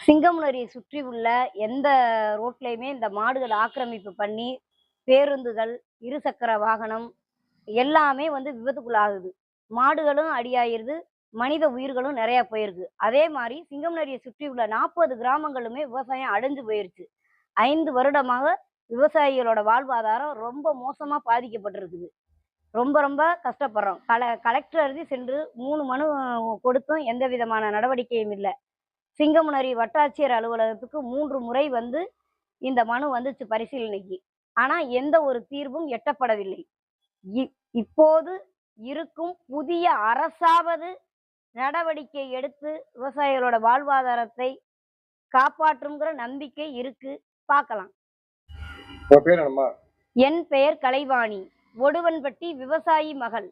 சிங்கமுனரியை சுற்றி உள்ள எந்த ரோட்லையுமே இந்த மாடுகள் ஆக்கிரமிப்பு பண்ணி பேருந்துகள், இருசக்கர வாகனம் எல்லாமே வந்து விபத்துக்குள்ளாகுது. மாடுகளும் அடியாயிருது, மனித உயிர்களும் நெறைய போயிருக்கு. அதே மாரி சிங்கமுனரியை சுற்றி உள்ள 40 கிராமங்களுமே விவசாயம் அழிஞ்சு போயிருச்சு. 5 வருடமாக விவசாயிகளோட வாழ்வாதாரம் ரொம்ப மோசமா பாதிக்கப்பட்டிருக்குது. ரொம்ப ரொம்ப கஷ்டப்படுறோம். கலெக்டர் அருகே சென்று 3 மனு கொடுத்தும் எந்த விதமான நடவடிக்கையும் இல்ல. சிங்கமுனரி வட்டாட்சியர் அலுவலகத்துக்கு 3 முறை வந்து இந்த மனு வந்துச்சு பரிசீலனைக்கு. ஆனா எந்த ஒரு தீர்வும் எட்டப்படவில்லை. இப்போது இருக்கும் புதிய அரசாவது நடவடிக்கை எடுத்து விவசாயிகளோட வாழ்வாதாரத்தை காப்பாற்றுங்கிற நம்பிக்கை இருக்கு. பார்க்கலாம். உங்க பேர் என்னம்மா? என் பெயர் கலைவாணி. ஒடுவன்பட்டி விவசாயி மகள்.